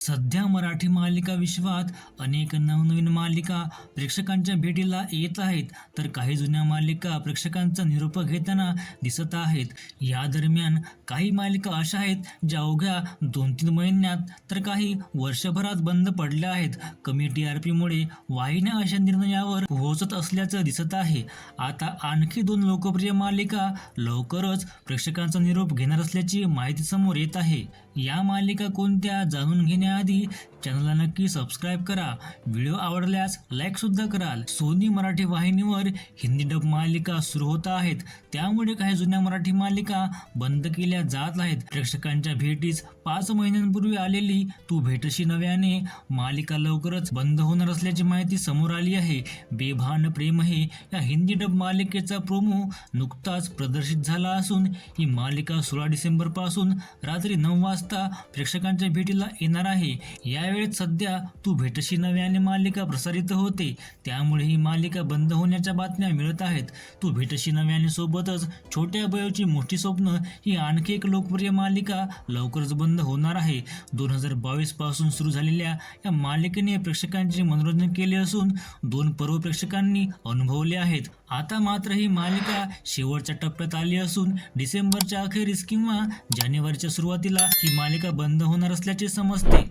सध्या मराठी मालिका विश्वात अनेक नवनवीन मालिका प्रेक्षकांच्या भेटीला येत आहेत, तर काही जुन्या मालिका प्रेक्षकांचा निरोप घेताना दिसत आहेत. या दरम्यान काही मालिका अशा आहेत ज्या अवघ्या 2-3 महिन्यात तर काही वर्षभरात बंद पडल्या आहेत. कमी TRPमुळे वाहिन्या अशा निर्णयावर पोहोचत असल्याचं दिसत आहे. आता आणखी 2 लोकप्रिय मालिका लवकरच प्रेक्षकांचा निरोप घेणार असल्याची माहिती समोर येत आहे. या मालिका कोणत्या जाणून घेण्याआधी चॅनलला नक्की सबस्क्राईब करा. व्हिडिओ आवडल्यास लाईक सुद्धा कराल. सोनी मराठी वाहिनीवर हिंदी डब मालिका सुरू होत आहेत, त्यामुळे काही जुन्या मराठी मालिका बंद केल्या जात आहेत. प्रेक्षकांच्या भेटीस 5 महिन्यांपूर्वी आलेली तू भेटशी नव्याने मालिका लवकरच बंद होणार असल्याची माहिती समोर आली आहे. बेभान प्रेम हे या हिंदी डब मालिकेचा प्रोमो नुकताच प्रदर्शित झाला असून ही मालिका 16 डिसेंबर पासून रात्री 9 वाजता प्रेक्षकांच्या भेटीला येणार आहे. यावेळेस सध्या तू भेटशी नव्याने मालिका प्रसारित होते, त्यामुळे ही मालिका बंद होण्याच्या बातम्या मिळत आहेत. तू भेटशी नव्याने सोबतच छोट्या बयोची मोठी स्वप्न ही आणखी एक लोकप्रिय मालिका लवकरच बंद होणार आहे. 2022 पासून सुरू झालेल्या या मालिकेने प्रेक्षकांचे मनोरंजन केले असून 2 पर्व प्रेक्षकांनी अनुभवले आहेत. आता मात्र ही मालिका शेवटच्या टप्प्यात आली असून डिसेंबरच्या अखेरीस किंवा जानेवारीच्या सुरुवातीला ही मालिका बंद होणार असल्याचे समजते.